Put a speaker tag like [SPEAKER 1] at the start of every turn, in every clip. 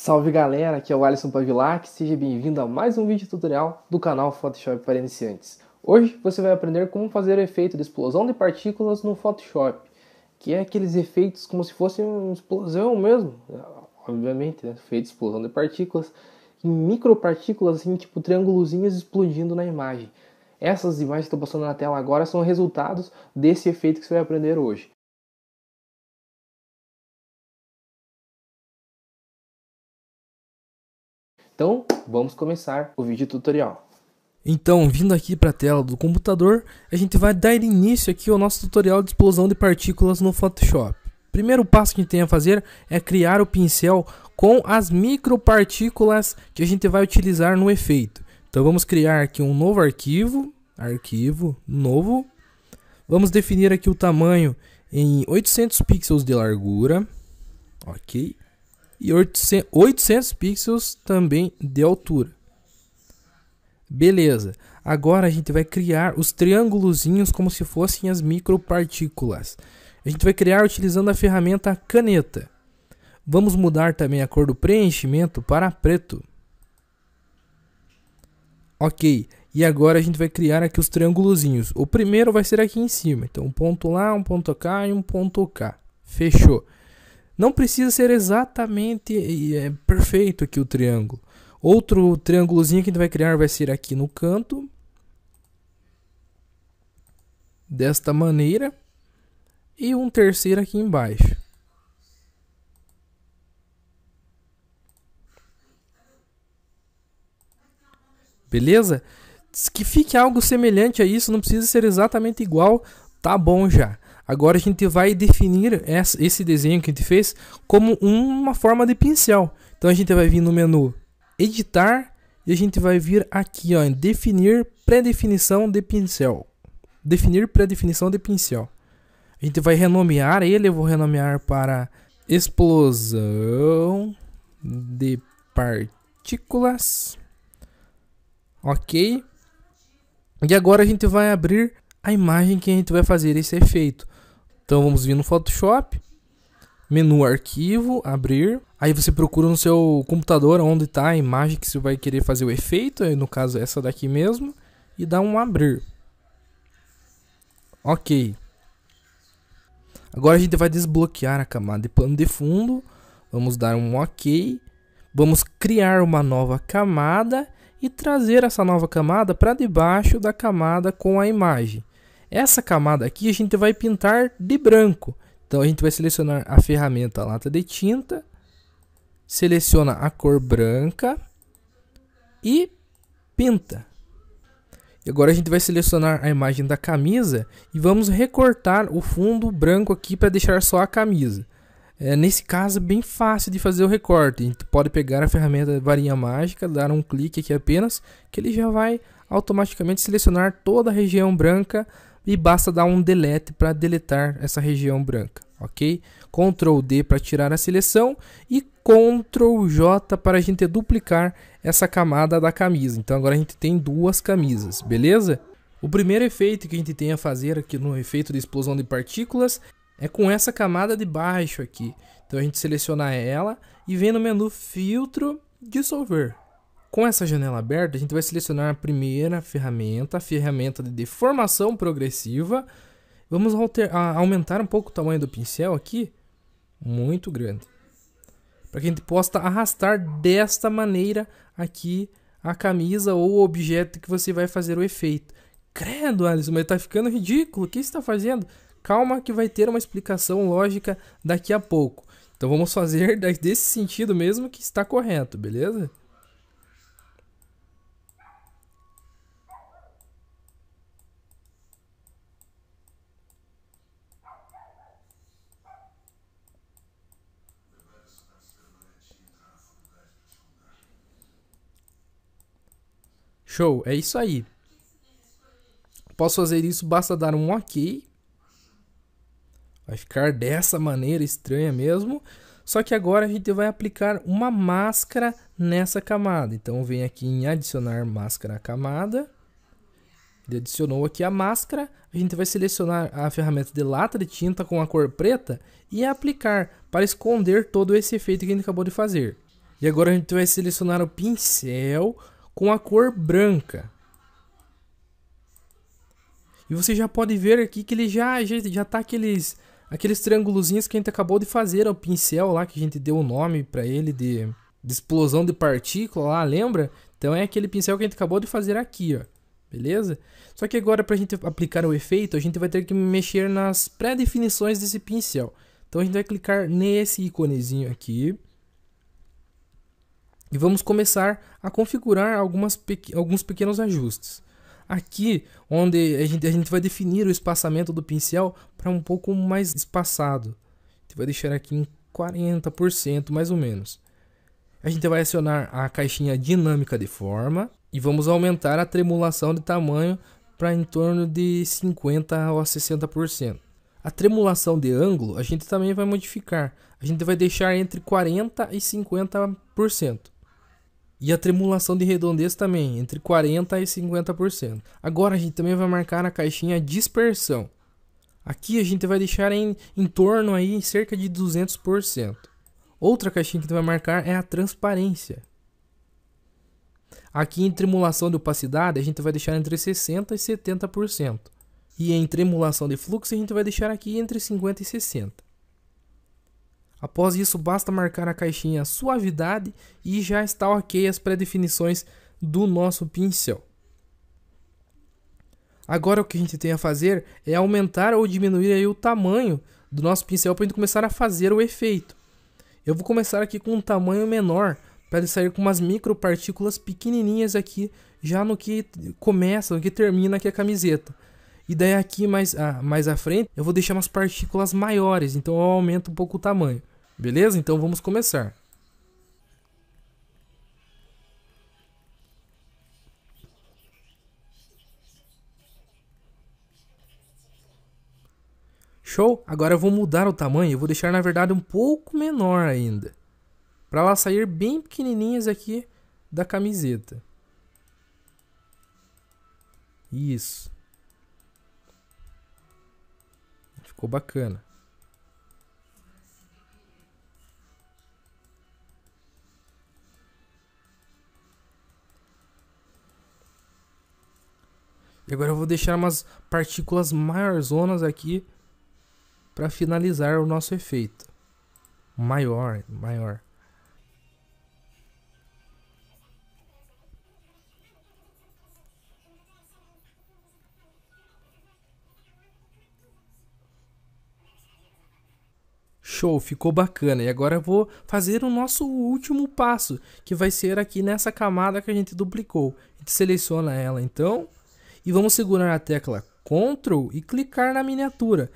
[SPEAKER 1] Salve galera, aqui é o Alisson Pavilac, seja bem-vindo a mais um vídeo tutorial do canal Photoshop para iniciantes. Hoje você vai aprender como fazer o efeito de explosão de partículas no Photoshop, que é aqueles efeitos como se fosse uma explosão mesmo, obviamente, né? Efeito de explosão de partículas, em micropartículas assim, tipo triângulozinhos explodindo na imagem. Essas imagens que estou passando na tela agora são resultados desse efeito que você vai aprender hoje. Então, vamos começar o vídeo tutorial.
[SPEAKER 2] Então, vindo aqui para a tela do computador, a gente vai dar início aqui ao nosso tutorial de explosão de partículas no Photoshop. Primeiro passo que a gente tem a fazer é criar o pincel com as micropartículas que a gente vai utilizar no efeito. Então vamos criar aqui um novo arquivo, novo. Vamos definir aqui o tamanho em 800 pixels de largura, ok? E 800 pixels também de altura. Beleza, agora a gente vai criar os triângulozinhos como se fossem as micropartículas. A gente vai criar utilizando a ferramenta caneta. Vamos mudar também a cor do preenchimento para preto. Ok, e agora a gente vai criar aqui os triângulozinhos. O primeiro vai ser aqui em cima, então um ponto lá, um ponto cá e um ponto cá. Fechou. Não precisa ser exatamente perfeito aqui o triângulo. Outro triângulozinho que a gente vai criar vai ser aqui no canto. Desta maneira. E um terceiro aqui embaixo. Beleza? Que fique algo semelhante a isso, não precisa ser exatamente igual, tá bom já. Agora a gente vai definir esse desenho que a gente fez como uma forma de pincel. Então a gente vai vir no menu editar e a gente vai vir aqui ó, em definir pré-definição de pincel. Definir pré-definição de pincel. A gente vai renomear ele, eu vou renomear para explosão de partículas. Ok. E agora a gente vai abrir a imagem que a gente vai fazer esse efeito. Então vamos vir no Photoshop, menu arquivo, abrir. Aí você procura no seu computador onde está a imagem que você vai querer fazer o efeito, no caso essa daqui mesmo, e dá um abrir. Ok. Agora a gente vai desbloquear a camada de plano de fundo, vamos dar um ok. Vamos criar uma nova camada e trazer essa nova camada para debaixo da camada com a imagem. Essa camada aqui a gente vai pintar de branco. Então a gente vai selecionar a ferramenta lata de tinta, seleciona a cor branca e pinta. E agora a gente vai selecionar a imagem da camisa e vamos recortar o fundo branco aqui para deixar só a camisa. Nesse caso é bem fácil de fazer o recorte. A gente pode pegar a ferramenta varinha mágica, dar um clique aqui apenas, que ele já vai automaticamente selecionar toda a região branca. E basta dar um delete para deletar essa região branca, ok? Ctrl D para tirar a seleção e Ctrl J para a gente duplicar essa camada da camisa. Então agora a gente tem duas camisas, beleza? O primeiro efeito que a gente tem a fazer aqui no efeito de explosão de partículas é com essa camada de baixo aqui. Então a gente seleciona ela e vem no menu filtro, dissolver. Com essa janela aberta, a gente vai selecionar a primeira ferramenta, a ferramenta de deformação progressiva. Vamos aumentar um pouco o tamanho do pincel aqui, muito grande, para que a gente possa arrastar desta maneira aqui a camisa ou o objeto que você vai fazer o efeito. Credo, Alisson, mas tá ficando ridículo, o que você está fazendo? Calma que vai ter uma explicação lógica daqui a pouco. Então vamos fazer desse sentido mesmo que está correto, beleza? Show, é isso aí. Posso fazer isso, basta dar um ok. Vai ficar dessa maneira estranha mesmo. Só que agora a gente vai aplicar uma máscara nessa camada. Então vem aqui em adicionar máscara à camada. Ele adicionou aqui a máscara. A gente vai selecionar a ferramenta de lata de tinta com a cor preta e aplicar para esconder todo esse efeito que a gente acabou de fazer. E agora a gente vai selecionar o pincel com a cor branca. E você já pode ver aqui que ele já tá aqueles triângulozinhos que a gente acabou de fazer ao pincel lá, que a gente deu o nome para ele de explosão de partícula lá, lembra? Então é aquele pincel que a gente acabou de fazer aqui, ó. Beleza? Só que agora para a gente aplicar o efeito, a gente vai ter que mexer nas pré-definições desse pincel. Então a gente vai clicar nesse íconezinho aqui. E vamos começar a configurar alguns pequenos ajustes. Aqui, onde a gente vai definir o espaçamento do pincel para um pouco mais espaçado. A gente vai deixar aqui em 40% mais ou menos. A gente vai acionar a caixinha dinâmica de forma e vamos aumentar a tremulação de tamanho para em torno de 50% a 60%. A tremulação de ângulo a gente também vai modificar. A gente vai deixar entre 40% e 50%. E a tremulação de redondez também, entre 40% e 50%. Agora a gente também vai marcar na caixinha dispersão. Aqui a gente vai deixar em torno aí cerca de 200%. Outra caixinha que a gente vai marcar é a transparência. Aqui em tremulação de opacidade a gente vai deixar entre 60% e 70%. E em tremulação de fluxo a gente vai deixar aqui entre 50% e 60%. Após isso, basta marcar a caixinha suavidade e já está ok as pré-definições do nosso pincel. Agora o que a gente tem a fazer é aumentar ou diminuir aí o tamanho do nosso pincel para a gente começar a fazer o efeito. Eu vou começar aqui com um tamanho menor para ele sair com umas micropartículas pequenininhas aqui, já no que começa, no que termina aqui a camiseta. E daí aqui mais à frente eu vou deixar umas partículas maiores, então eu aumento um pouco o tamanho. Beleza? Então vamos começar. Show? Agora eu vou mudar o tamanho, eu vou deixar na verdade um pouco menor ainda. Para elas sair bem pequenininhas aqui da camiseta. Isso. Ficou bacana. E agora eu vou deixar umas partículas maiorzonas aqui para finalizar o nosso efeito. Maior. Show, ficou bacana. E agora eu vou fazer o nosso último passo, que vai ser aqui nessa camada que a gente duplicou. A gente seleciona ela então e vamos segurar a tecla Ctrl e clicar na miniatura,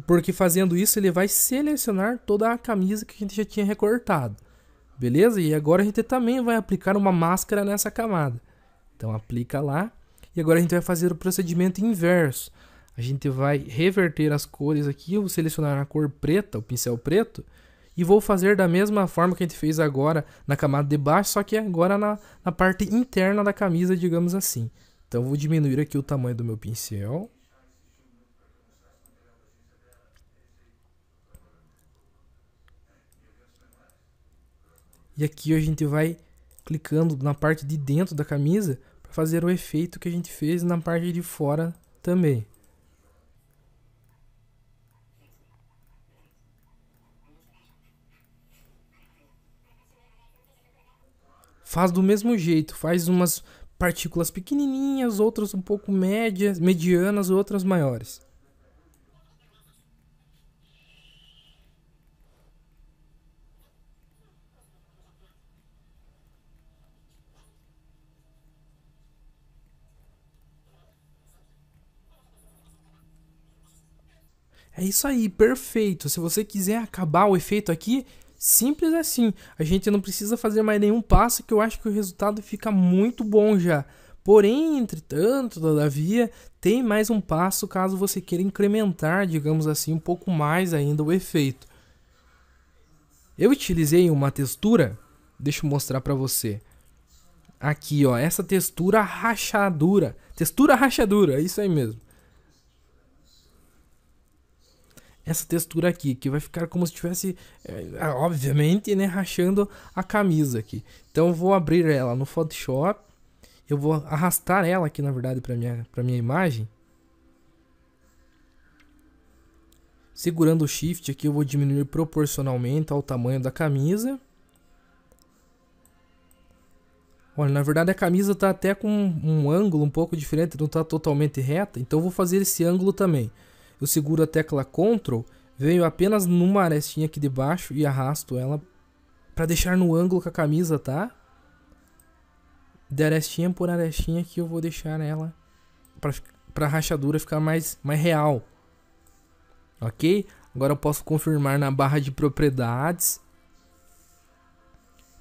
[SPEAKER 2] porque fazendo isso ele vai selecionar toda a camisa que a gente já tinha recortado. Beleza? E agora a gente também vai aplicar uma máscara nessa camada. Então aplica lá e agora a gente vai fazer o procedimento inverso. A gente vai reverter as cores aqui, eu vou selecionar a cor preta, o pincel preto, e vou fazer da mesma forma que a gente fez agora na camada de baixo, só que agora na parte interna da camisa, digamos assim. Então vou diminuir aqui o tamanho do meu pincel. E aqui a gente vai clicando na parte de dentro da camisa para fazer o efeito que a gente fez na parte de fora também. Faz do mesmo jeito, faz umas partículas pequenininhas, outras um pouco médias, medianas, outras maiores. É isso aí, perfeito. Se você quiser acabar o efeito aqui, simples assim. A gente não precisa fazer mais nenhum passo, que eu acho que o resultado fica muito bom já. Porém, entretanto, todavia, tem mais um passo caso você queira incrementar, digamos assim, um pouco mais ainda o efeito. Eu utilizei uma textura, deixa eu mostrar para você. Aqui, ó, essa textura rachadura. Textura rachadura, é isso aí mesmo. essa textura aqui, que vai ficar como se estivesse, obviamente, né, rachando a camisa aqui. Então eu vou abrir ela no Photoshop, eu vou arrastar ela aqui, na verdade, para minha imagem. Segurando o Shift aqui, eu vou diminuir proporcionalmente ao tamanho da camisa. Olha, na verdade a camisa está até com um ângulo um pouco diferente, não está totalmente reta, então eu vou fazer esse ângulo também. Eu seguro a tecla Ctrl, venho apenas numa arestinha aqui de baixo e arrasto ela para deixar no ângulo que a camisa tá. De arestinha por arestinha que eu vou deixar ela para a rachadura ficar mais real. Ok? Agora eu posso confirmar na barra de propriedades.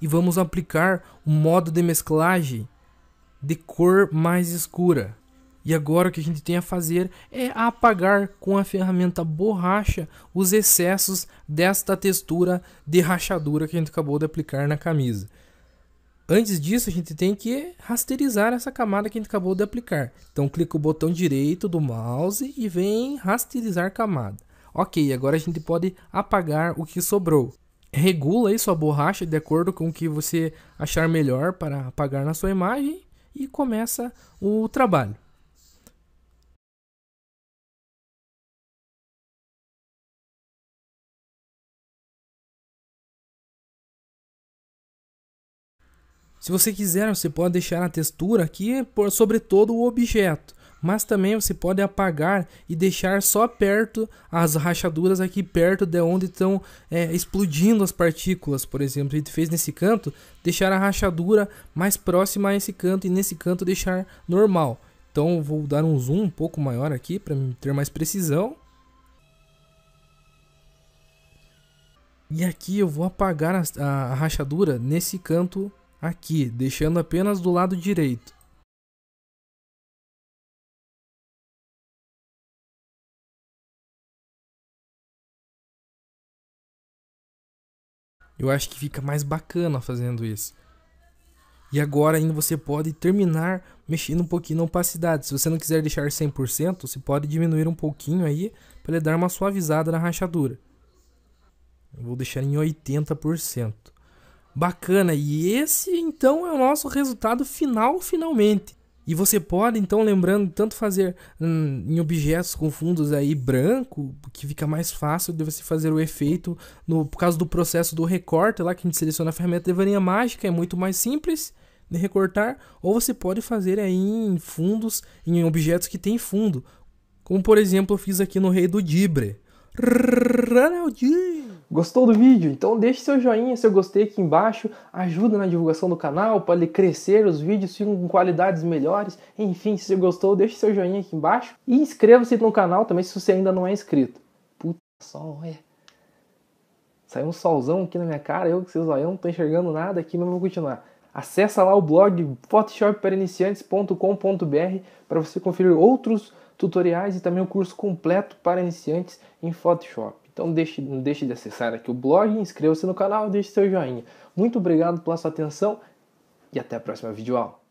[SPEAKER 2] E vamos aplicar o modo de mesclagem de cor mais escura. E agora o que a gente tem a fazer é apagar com a ferramenta borracha os excessos desta textura de rachadura que a gente acabou de aplicar na camisa. Antes disso, a gente tem que rasterizar essa camada que a gente acabou de aplicar. Então clica o botão direito do mouse e vem rasterizar camada. Ok, agora a gente pode apagar o que sobrou. Regula aí sua borracha de acordo com o que você achar melhor para apagar na sua imagem e começa o trabalho. Se você quiser, você pode deixar a textura aqui sobre todo o objeto. Mas também você pode apagar e deixar só perto, as rachaduras aqui perto de onde estão explodindo as partículas, por exemplo. A gente fez nesse canto, deixar a rachadura mais próxima a esse canto e nesse canto deixar normal. Então eu vou dar um zoom um pouco maior aqui para ter mais precisão. E aqui eu vou apagar a rachadura nesse canto aqui, deixando apenas do lado direito. Eu acho que fica mais bacana fazendo isso. E agora ainda você pode terminar mexendo um pouquinho na opacidade. Se você não quiser deixar 100%, você pode diminuir um pouquinho aí para ele dar uma suavizada na rachadura. Eu vou deixar em 80%. Bacana, e esse então é o nosso resultado final, finalmente. E você pode, então, lembrando, tanto fazer em objetos com fundos aí branco, que fica mais fácil de você fazer o efeito, por causa do processo do recorte, lá que a gente seleciona a ferramenta de varinha mágica, é muito mais simples de recortar, ou você pode fazer aí em fundos, em objetos que tem fundo, como por exemplo eu fiz aqui no Rei do Dibre.
[SPEAKER 1] Gostou do vídeo? Então deixe seu joinha, seu gostei aqui embaixo, ajuda na divulgação do canal, para ele crescer, os vídeos ficam com qualidades melhores. Enfim, se você gostou, deixe seu joinha aqui embaixo e inscreva-se no canal também se você ainda não é inscrito. Puta, sol, saiu um solzão aqui na minha cara, eu que vocês olham, não tô enxergando nada aqui, mas vou continuar. Acesse lá o blog photoshopparaniciantes.com.br para você conferir outros tutoriais e também o curso completo para iniciantes em Photoshop. Então não deixe de acessar aqui o blog, inscreva-se no canal e deixe seu joinha. Muito obrigado pela sua atenção e até a próxima videoaula.